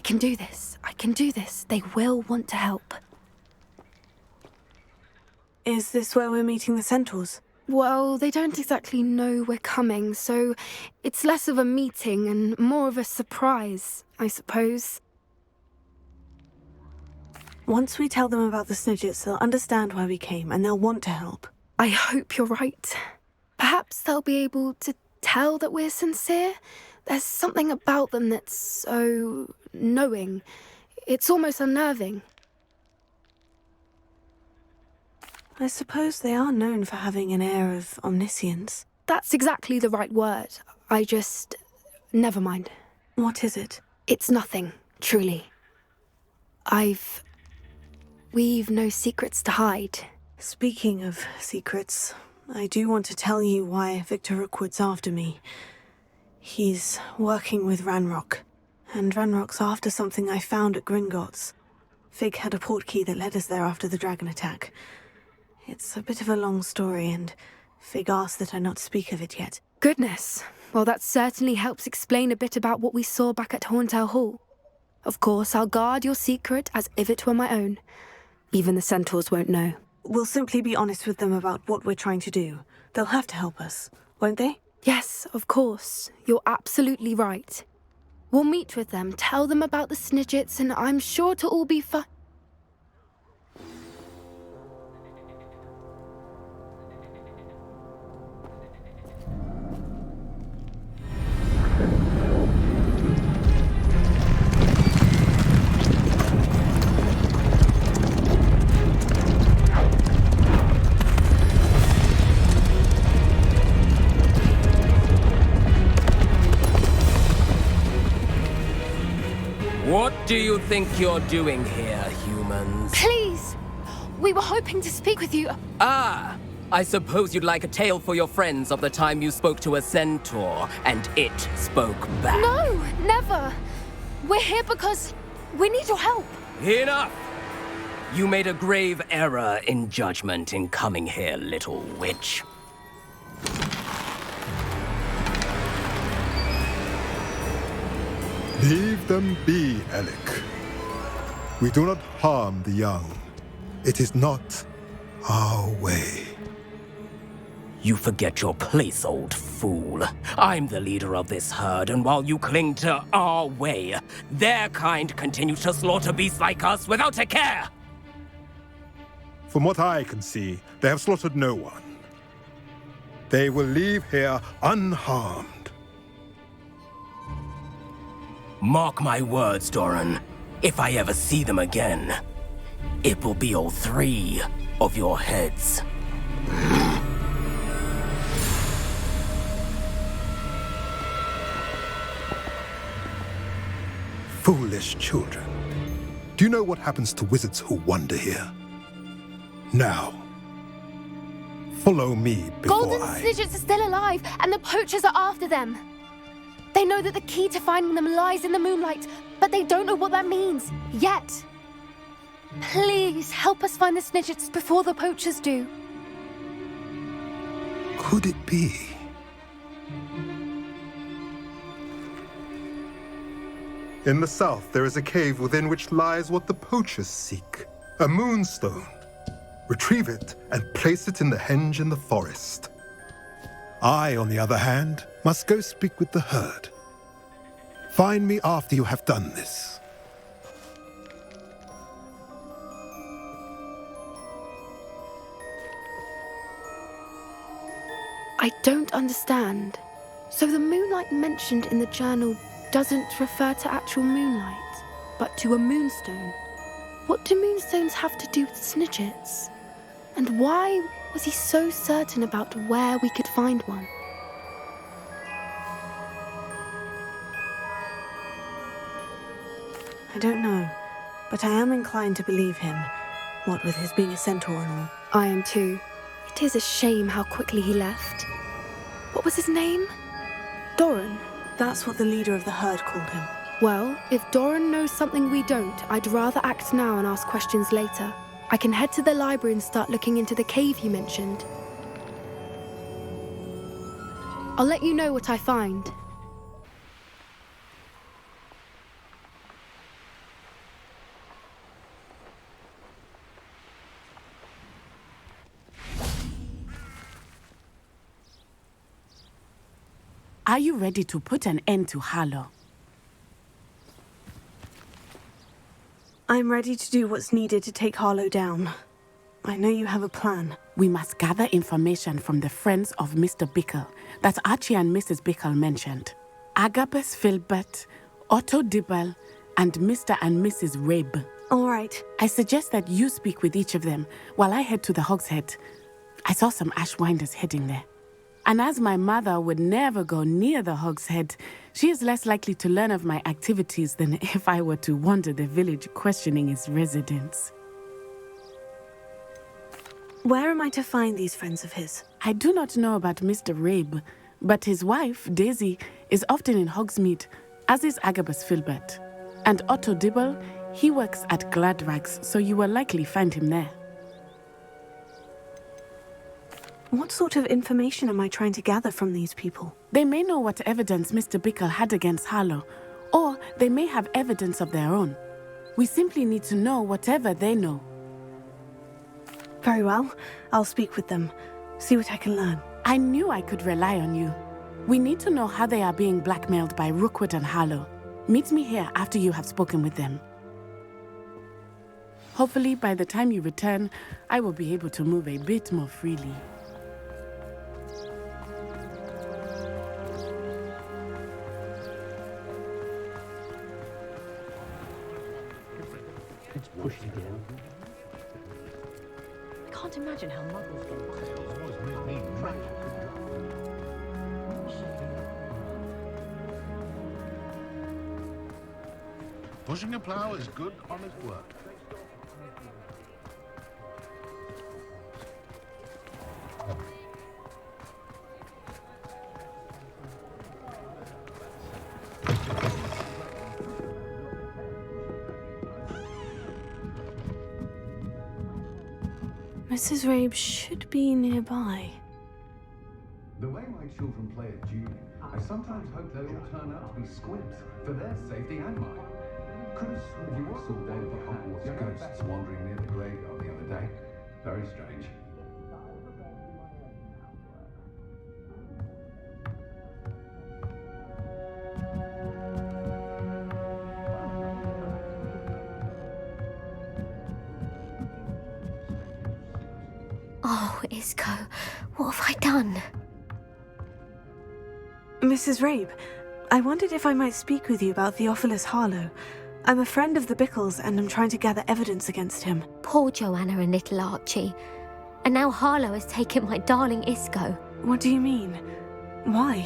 can do this. I can do this. They will want to help. Is this where we're meeting the centaurs? Well, they don't exactly know we're coming, so it's less of a meeting and more of a surprise, I suppose. Once we tell them about the Snidgets, they'll understand why we came and they'll want to help. I hope you're right. Perhaps they'll be able to tell that we're sincere. There's something about them that's so knowing. It's almost unnerving. I suppose they are known for having an air of omniscience. That's exactly the right word. Never mind. What is it? It's nothing, truly. We've no secrets to hide. Speaking of secrets, I do want to tell you why Victor Rookwood's after me. He's working with Ranrock, and Ranrock's after something I found at Gringotts. Fig had a portkey that led us there after the dragon attack. It's a bit of a long story, and Fig asked that I not speak of it yet. Goodness. Well, that certainly helps explain a bit about what we saw back at Horntail Hall. Of course, I'll guard your secret as if it were my own. Even the centaurs won't know. We'll simply be honest with them about what we're trying to do. They'll have to help us, won't they? Yes, of course. You're absolutely right. We'll meet with them, tell them about the Snidgets, and I'm sure it'll all be fun. What do you think you're doing here, humans? Please! We were hoping to speak with you. Ah! I suppose you'd like a tale for your friends of the time you spoke to a centaur, and it spoke back. No, never! We're here because we need your help. Enough! You made a grave error in judgment in coming here, little witch. Leave them be, Alec. We do not harm the young. It is not our way. You forget your place, old fool. I'm the leader of this herd, and while you cling to our way, their kind continue to slaughter beasts like us without a care! From what I can see, they have slaughtered no one. They will leave here unharmed. Mark my words, Doran. If I ever see them again, it will be all 3 of your heads. Foolish children. Do you know what happens to wizards who wander here? Now, follow me before Golden Snidgets are still alive, and the poachers are after them. They know that the key to finding them lies in the moonlight, but they don't know what that means, yet. Please, help us find the Snidgets before the poachers do. Could it be? In the south, there is a cave within which lies what the poachers seek. A moonstone. Retrieve it and place it in the henge in the forest. I, on the other hand, must go speak with the herd. Find me after you have done this. I don't understand. So the moonlight mentioned in the journal doesn't refer to actual moonlight, but to a moonstone. What do moonstones have to do with Snidgets? And why was he so certain about where we could find one? I don't know, but I am inclined to believe him, what with his being a centaur and all. I am too. It is a shame how quickly he left. What was his name? Doran. That's what the leader of the herd called him. Well, if Doran knows something we don't, I'd rather act now and ask questions later. I can head to the library and start looking into the cave you mentioned. I'll let you know what I find. Are you ready to put an end to Harlow? I'm ready to do what's needed to take Harlow down. I know you have a plan. We must gather information from the friends of Mr. Bickle that Archie and Mrs. Bickle mentioned. Agabus Filbert, Otto Dibble, and Mr. and Mrs. Rabe. All right. I suggest that you speak with each of them while I head to the Hogshead. I saw some Ashwinders heading there. And as my mother would never go near the Hogshead, she is less likely to learn of my activities than if I were to wander the village questioning its residents. Where am I to find these friends of his? I do not know about Mr. Rabe, but his wife, Daisy, is often in Hogsmeade, as is Agabus Filbert. And Otto Dibble, he works at Gladrags, so you will likely find him there. What sort of information am I trying to gather from these people? They may know what evidence Mr. Bickle had against Harlow, or they may have evidence of their own. We simply need to know whatever they know. Very well. I'll speak with them. See what I can learn. I knew I could rely on you. We need to know how they are being blackmailed by Rookwood and Harlow. Meet me here after you have spoken with them. Hopefully, by the time you return, I will be able to move a bit more freely. It's pushed again. I can't imagine how muggles get by. Pushing a plough is good, honest work. Mrs. Rabe should be nearby. The way my children play at dueling, I sometimes hope they'll all turn out to be squibs, for their safety and mine. Could have sworn you saw one of the Hogwarts ghosts wandering near the graveyard the other day. Very strange. Oh, Isco, what have I done? Mrs. Rabe, I wondered if I might speak with you about Theophilus Harlow. I'm a friend of the Bickles and I'm trying to gather evidence against him. Poor Joanna and little Archie. And now Harlow has taken my darling Isco. What do you mean? Why?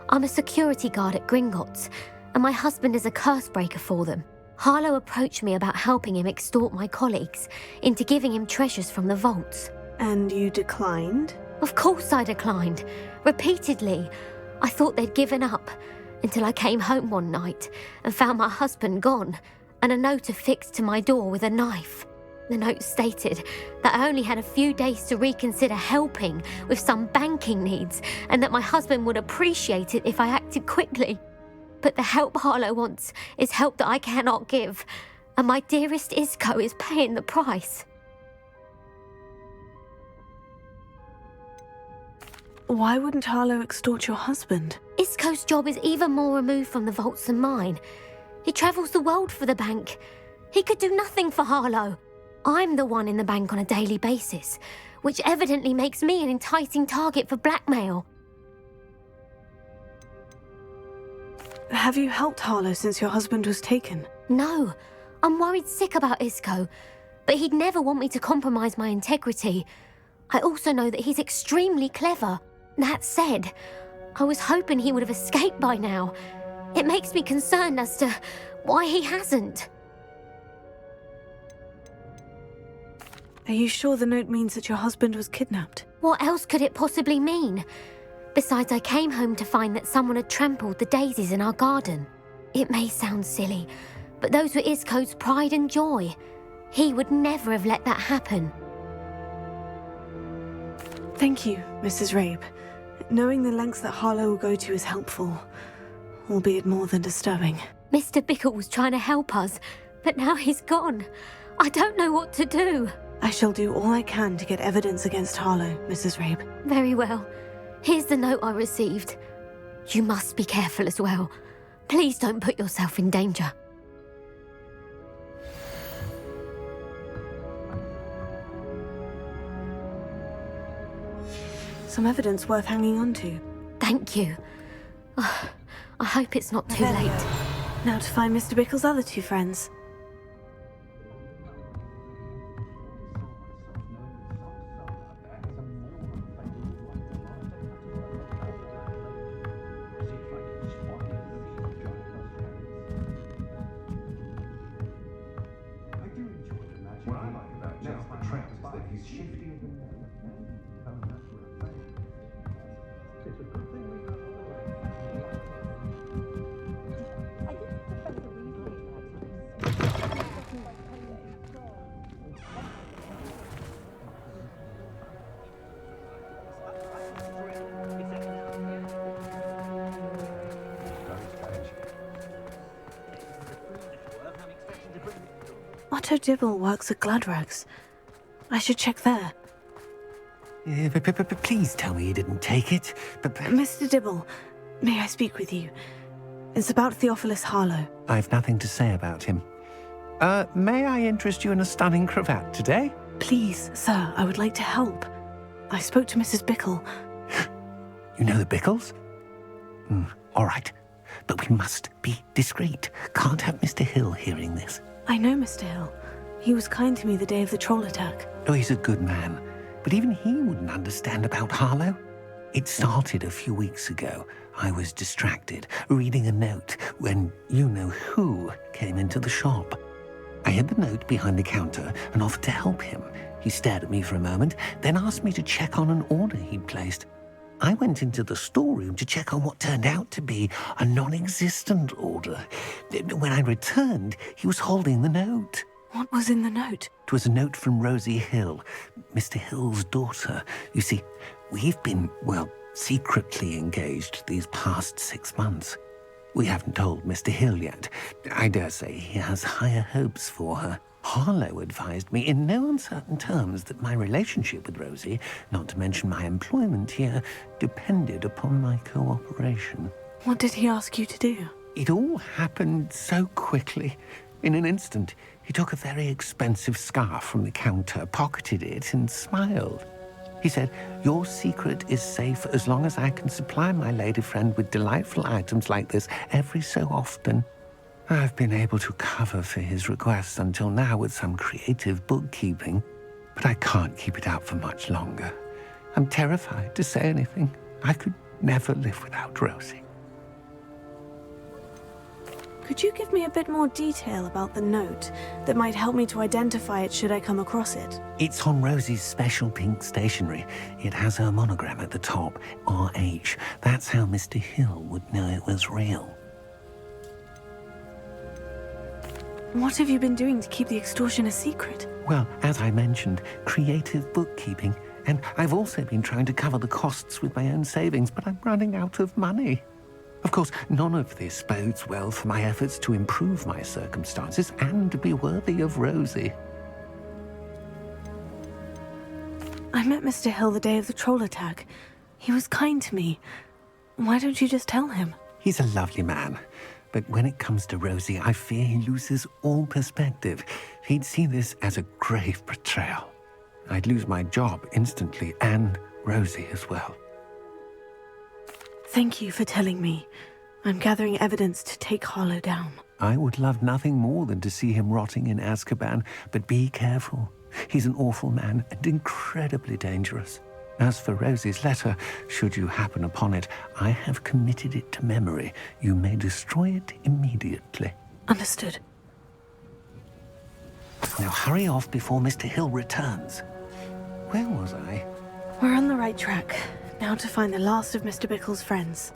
I'm a security guard at Gringotts, and my husband is a curse breaker for them. Harlow approached me about helping him extort my colleagues into giving him treasures from the vaults. And you declined? Of course I declined. Repeatedly. I thought they'd given up, until I came home one night and found my husband gone, and a note affixed to my door with a knife. The note stated that I only had a few days to reconsider helping with some banking needs, and that my husband would appreciate it if I acted quickly. But the help Harlow wants is help that I cannot give, and my dearest Isco is paying the price. Why wouldn't Harlow extort your husband? Isco's job is even more removed from the vaults than mine. He travels the world for the bank. He could do nothing for Harlow. I'm the one in the bank on a daily basis, which evidently makes me an enticing target for blackmail. Have you helped Harlow since your husband was taken? No, I'm worried sick about Isco, but he'd never want me to compromise my integrity. I also know that he's extremely clever. That said, I was hoping he would have escaped by now. It makes me concerned as to why he hasn't. Are you sure the note means that your husband was kidnapped? What else could it possibly mean? Besides, I came home to find that someone had trampled the daisies in our garden. It may sound silly, but those were Isco's pride and joy. He would never have let that happen. Thank you, Mrs. Rabe. Knowing the lengths that Harlow will go to is helpful, albeit more than disturbing. Mr. Bickle was trying to help us, but now he's gone. I don't know what to do. I shall do all I can to get evidence against Harlow, Mrs. Rabe. Very well. Here's the note I received. You must be careful as well. Please don't put yourself in danger. Some evidence worth hanging on to. Thank you. Oh, I hope it's not too late. Now to find Mr. Bickle's other two friends. What I like about Jeff's portrayal is that he's shiftier than it's a good thing we got Otto Dibble works at Gladrags. I should check there. Please tell me you didn't take it. Mr. Dibble, may I speak with you? It's about Theophilus Harlow. I've nothing to say about him. May I interest you in a stunning cravat today? Please, sir, I would like to help. I spoke to Mrs. Bickle. You know the Bickles? All right. But we must be discreet. Can't have Mr. Hill hearing this. I know Mr. Hill. He was kind to me the day of the troll attack. Oh, he's a good man. But even he wouldn't understand about Harlow. It started a few weeks ago. I was distracted, reading a note, when you-know-who came into the shop. I hid the note behind the counter and offered to help him. He stared at me for a moment, then asked me to check on an order he'd placed. I went into the storeroom to check on what turned out to be a non-existent order. When I returned, he was holding the note. What was in the note? It was a note from Rosie Hill, Mr. Hill's daughter. You see, we've been, secretly engaged these past 6 months. We haven't told Mr. Hill yet. I dare say he has higher hopes for her. Harlow advised me in no uncertain terms that my relationship with Rosie, not to mention my employment here, depended upon my cooperation. What did he ask you to do? It all happened so quickly. In an instant, he took a very expensive scarf from the counter, pocketed it, and smiled. He said, "Your secret is safe as long as I can supply my lady friend with delightful items like this every so often." I've been able to cover for his requests until now with some creative bookkeeping, but I can't keep it out for much longer. I'm terrified to say anything. I could never live without Rosie. Could you give me a bit more detail about the note that might help me to identify it should I come across it? It's on Rosie's special pink stationery. It has her monogram at the top, RH. That's how Mr. Hill would know it was real. What have you been doing to keep the extortion a secret? Well, as I mentioned, creative bookkeeping. And I've also been trying to cover the costs with my own savings, but I'm running out of money. Of course, none of this bodes well for my efforts to improve my circumstances and to be worthy of Rosie. I met Mr. Hill the day of the troll attack. He was kind to me. Why don't you just tell him? He's a lovely man. But when it comes to Rosie, I fear he loses all perspective. He'd see this as a grave betrayal. I'd lose my job instantly, and Rosie as well. Thank you for telling me. I'm gathering evidence to take Harlow down. I would love nothing more than to see him rotting in Azkaban, but be careful. He's an awful man and incredibly dangerous. As for Rosie's letter, should you happen upon it, I have committed it to memory. You may destroy it immediately. Understood. Now hurry off before Mr. Hill returns. Where was I? We're on the right track. Now to find the last of Mr. Bickle's friends.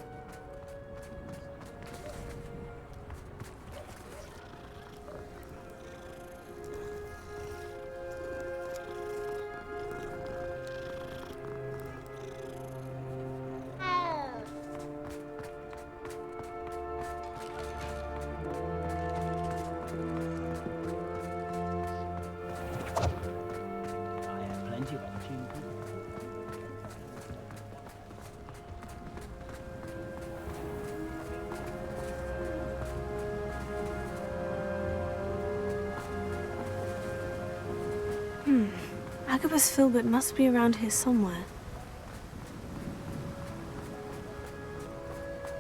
Dagobus Filbert must be around here somewhere.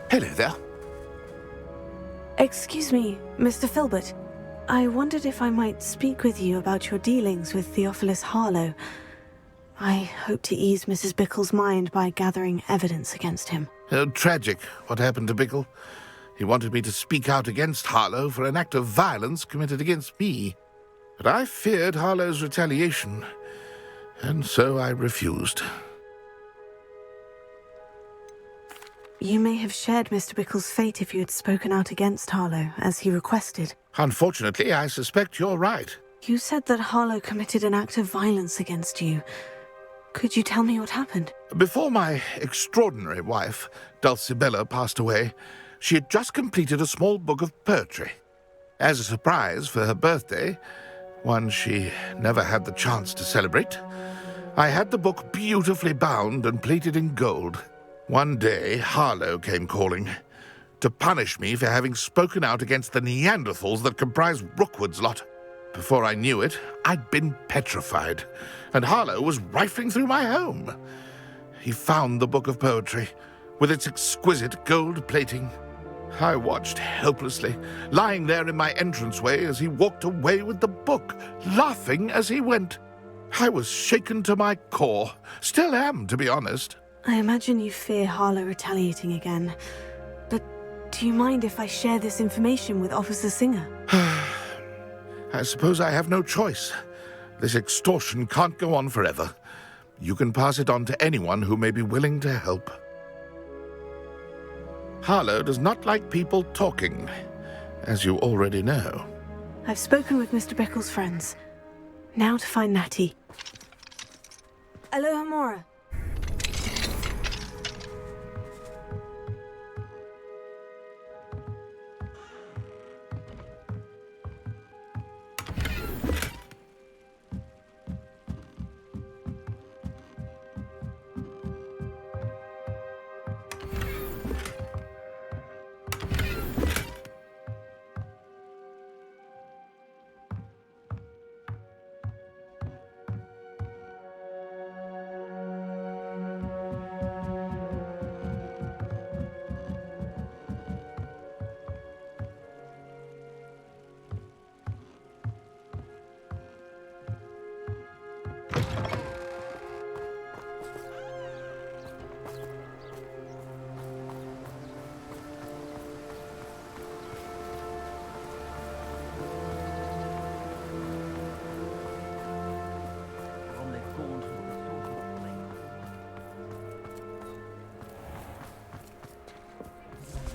Hello there. Excuse me, Mr. Filbert. I wondered if I might speak with you about your dealings with Theophilus Harlow. I hope to ease Mrs. Bickle's mind by gathering evidence against him. Tragic, what happened to Bickle. He wanted me to speak out against Harlow for an act of violence committed against me. But I feared Harlow's retaliation, and so I refused. You may have shared Mr. Bickle's fate if you had spoken out against Harlow, as he requested. Unfortunately, I suspect you're right. You said that Harlow committed an act of violence against you. Could you tell me what happened? Before my extraordinary wife, Dulcibella, passed away, she had just completed a small book of poetry. As a surprise for her birthday, one she never had the chance to celebrate, I had the book beautifully bound and plated in gold. One day, Harlow came calling to punish me for having spoken out against the Neanderthals that comprise Rookwood's lot. Before I knew it, I'd been petrified, and Harlow was rifling through my home. He found the book of poetry, with its exquisite gold plating. I watched helplessly, lying there in my entranceway as he walked away with the book, laughing as he went. I was shaken to my core. Still am, to be honest. I imagine you fear Harlow retaliating again. But do you mind if I share this information with Officer Singer? I suppose I have no choice. This extortion can't go on forever. You can pass it on to anyone who may be willing to help. Harlow does not like people talking, as you already know. I've spoken with Mr. Bickle's friends. Now to find Natty. Aloha Mora.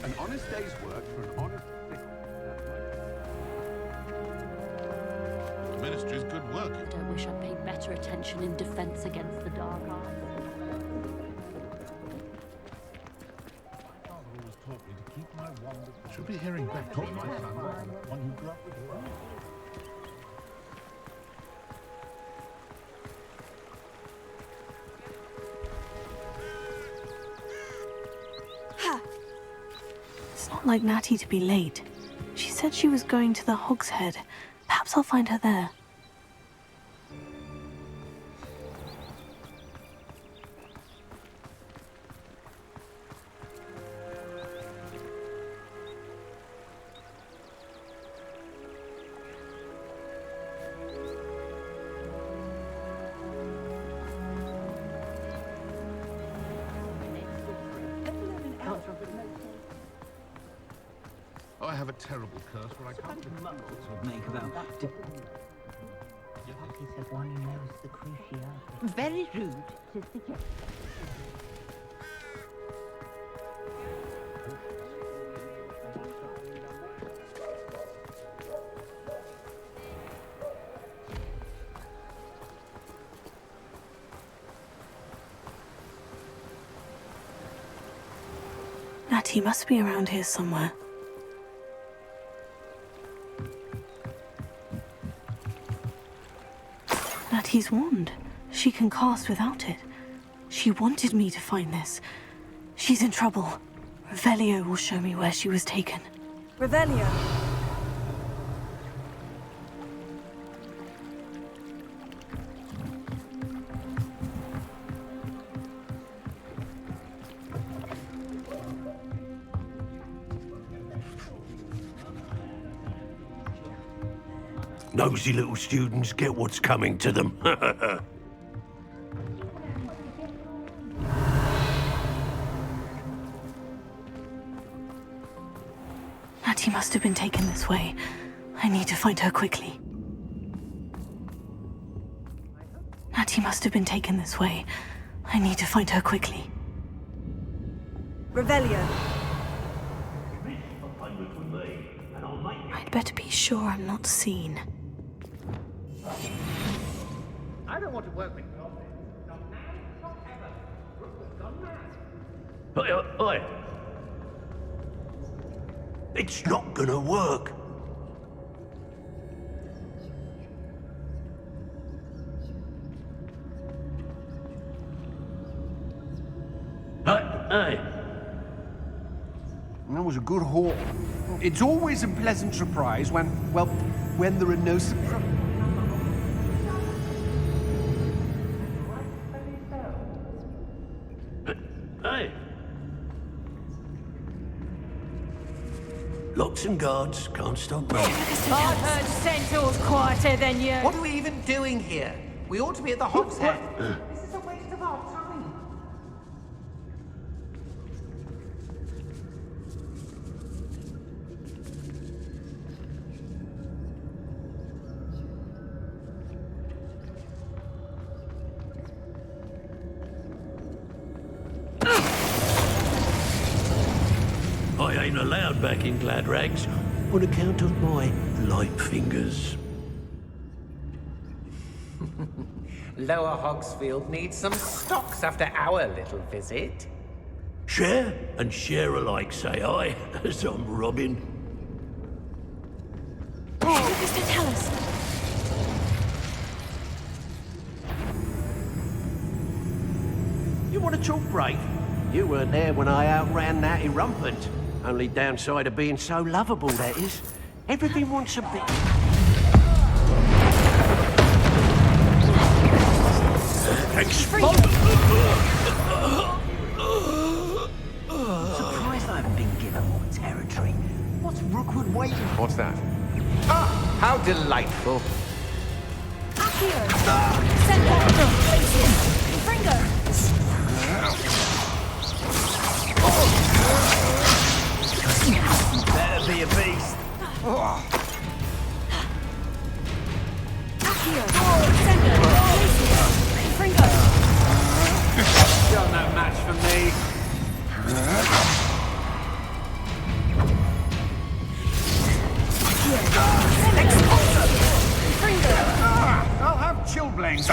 An honest day's work for an honest pickle. The Ministry's good work. I don't wish I'd paid better attention in defense against the dark arts. My father always taught me to keep my wand. Should be hearing back from my son, one who grew up with her. It's not like Natty to be late. She said she was going to the Hogshead. Perhaps I'll find her there. Oh, I have a terrible curse where I can't... would make about... He said one who knows the cruciate. Very rude to suggest. Natty must be around here somewhere. Natty's wand. She can cast without it. She wanted me to find this. She's in trouble. Revelio will show me where she was taken. Revelio! Nosy little students get what's coming to them. Natty must have been taken this way. I need to find her quickly. Natty must have been taken this way. I need to find her quickly. Revelio. I'd better be sure I'm not seen. I don't want to work with Oi. It's not gonna work. Hey. That was a good haul. It's always a pleasant surprise when there are no surprises. Hey. Locks and guards can't stop me. I've heard Centaur's quieter than you. What are we even doing here? We ought to be at the Hogshead. This is a waste of our time. I ain't allowed back in glad rags on account of my light fingers. Lower Hogsfield needs some stocks after our little visit. Share and share alike, say I, as I'm robbing. Lucas, don't tell us. You want to talk brave? You weren't there when I outran Natty rampant. Only downside of being so lovable, that is. Everything wants a bit... Surprised I haven't been given more territory. What's Rookwood waiting for? What's that? Ah, how delightful. Accio! Centaur! Fringo! Better be a beast. Accio! Centaur! Fringo! You're no match for me. I'll have chilblains.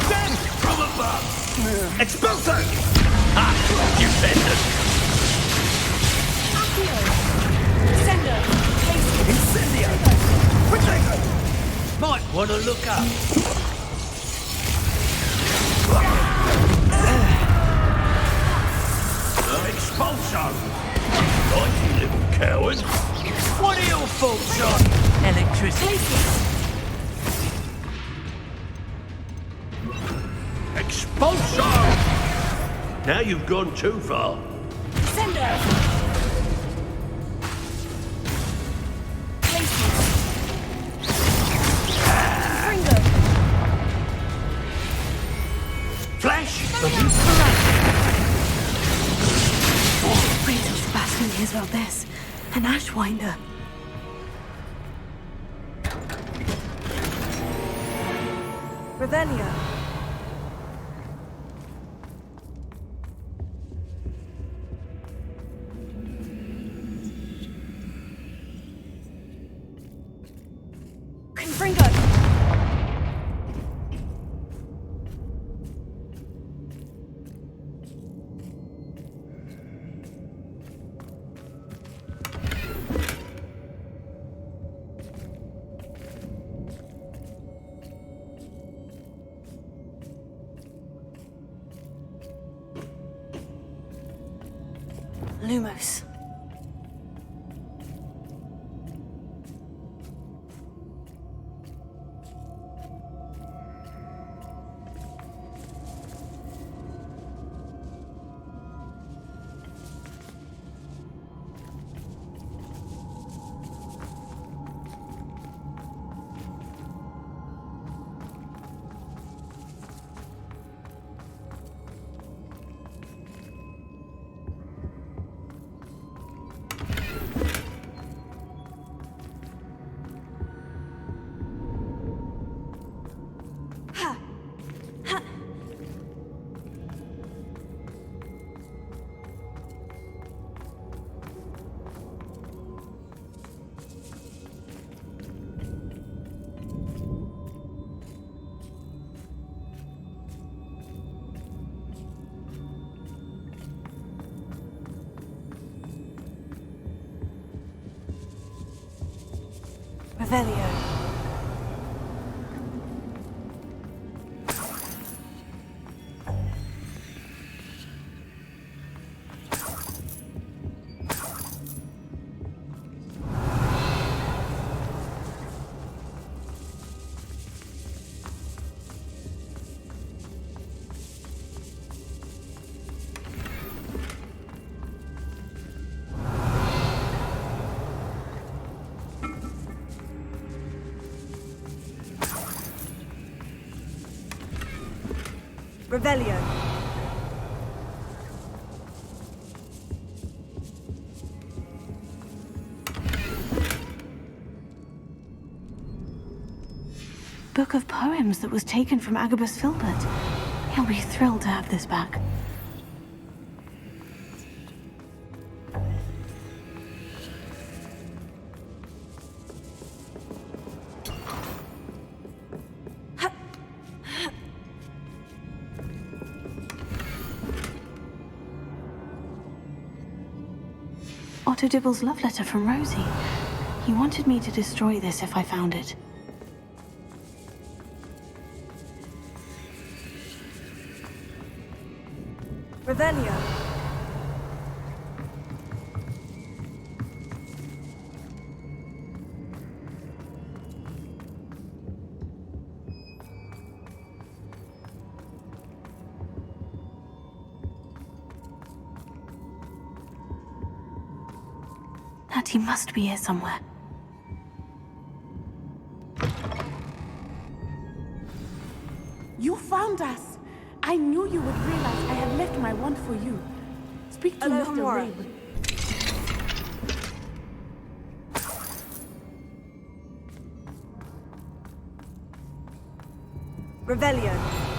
Then, from above! Expulso! Ah, you benders! Accio! Sender! Incendio! Potato! Might want to look up. Expulso! Like you little coward. What are your thoughts on electricity? Expulso! Now you've gone too far. Sender! Fringo! Flash! Wait till Sebastian hears about this. An Ashwinder. Revelio. Fringo! Lumos. Revelio. Revelio. Book of poems that was taken from Agabus Filbert. He'll be thrilled to have this back. Otto Dibble's love letter from Rosie. He wanted me to destroy this if I found it. Revelio. Natty must be here somewhere. You found us! I knew you would realize I had left my wand for you. Speak to Mr. Rabe. Revelio.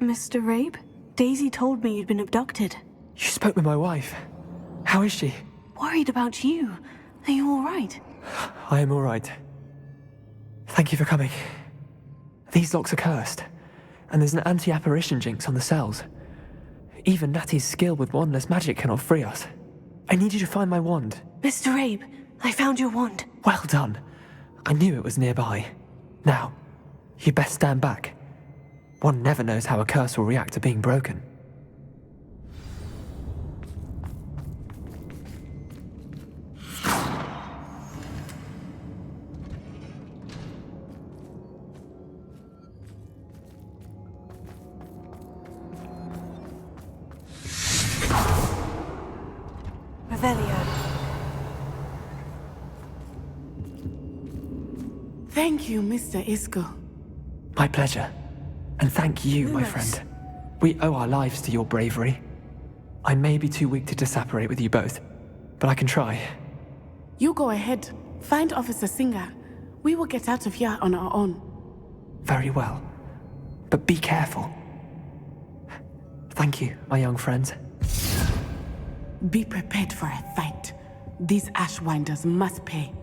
Mr. Rabe? Daisy told me you'd been abducted. You spoke with my wife. How is she? Worried about you. Are you all right? I am all right. Thank you for coming. These locks are cursed, and there's an anti-apparition jinx on the cells. Even Natty's skill with wandless magic cannot free us. I need you to find my wand. Mr. Rabe, I found your wand. Well done. I knew it was nearby. Now, you best stand back. One never knows how a curse will react to being broken. Revelio. Thank you, Mr. Isco. My pleasure. And thank you, my Lumos. friend. We owe our lives to your bravery. I may be too weak to disapparate with you both, but I can try. You go ahead. Find Officer Singer. We will get out of here on our own. Very well. But be careful. Thank you, my young friends. Be prepared for a fight. These Ashwinders must pay.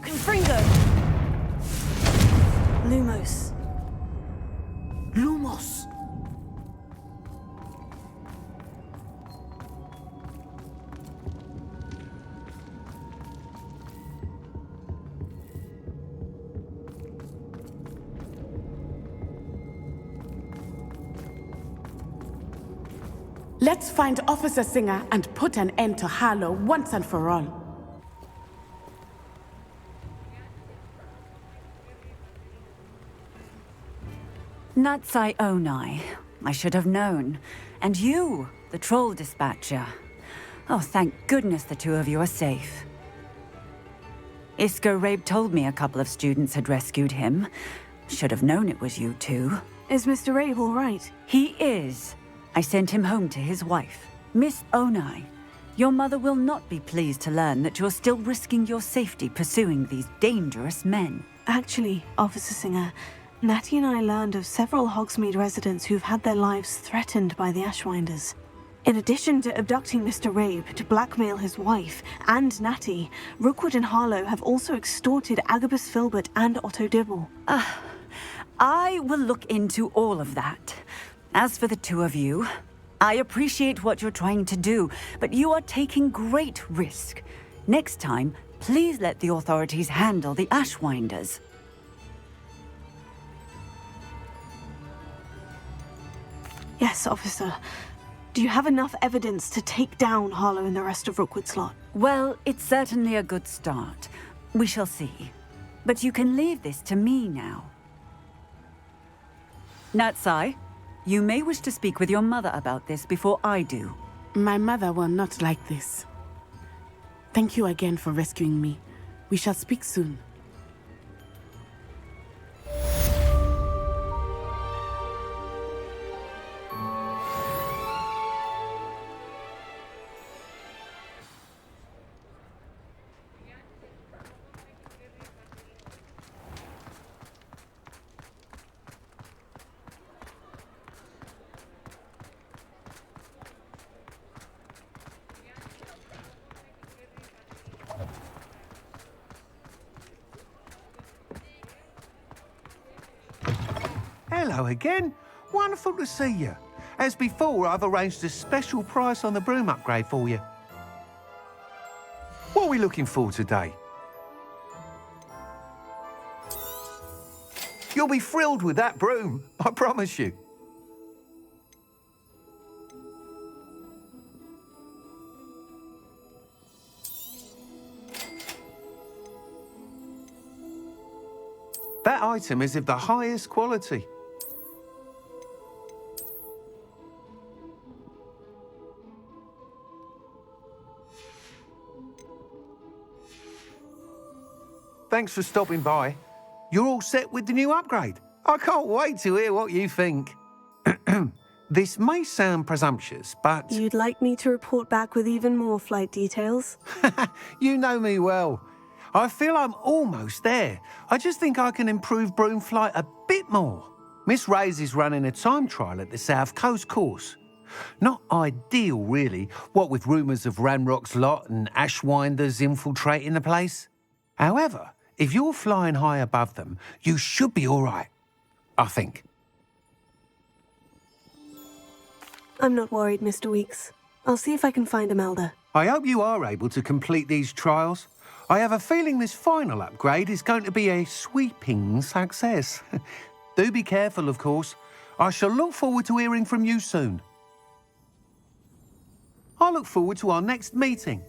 Confringo. Lumos. Lumos! Let's find Officer Singer and put an end to Harlow once and for all. Natsai Onai. I should have known. And you, the troll dispatcher. Oh, thank goodness the two of you are safe. Isco Rabe told me a couple of students had rescued him. Should have known it was you two. Is Mr. Rabe all right? He is. I sent him home to his wife, Miss Onai. Your mother will not be pleased to learn that you're still risking your safety pursuing these dangerous men. Actually, Officer Singer, Natty and I learned of several Hogsmeade residents who've had their lives threatened by the Ashwinders. In addition to abducting Mr. Rabe to blackmail his wife and Natty, Rookwood and Harlow have also extorted Agabus Filbert and Otto Dibble. I will look into all of that. As for the two of you, I appreciate what you're trying to do, but you are taking great risk. Next time, please let the authorities handle the Ashwinders. Yes, officer. Do you have enough evidence to take down Harlow and the rest of Rookwood's lot? Well, it's certainly a good start. We shall see. But you can leave this to me now. Natsai, you may wish to speak with your mother about this before I do. My mother will not like this. Thank you again for rescuing me. We shall speak soon. Hello again. Wonderful to see you. As before, I've arranged a special price on the broom upgrade for you. What are we looking for today? You'll be thrilled with that broom, I promise you. That item is of the highest quality. Thanks for stopping by. You're all set with the new upgrade. I can't wait to hear what you think. This may sound presumptuous, but... You'd like me to report back with even more flight details? You know me well. I feel I'm almost there. I just think I can improve broom flight a bit more. Miss Ray's is running a time trial at the South Coast course. Not ideal, really, what with rumours of Ranrock's lot and Ashwinders infiltrating the place. However, if you're flying high above them, you should be all right, I think. I'm not worried, Mr. Weeks. I'll see if I can find Imelda. I hope you are able to complete these trials. I have a feeling this final upgrade is going to be a sweeping success. Do be careful, of course. I shall look forward to hearing from you soon. I look forward to our next meeting.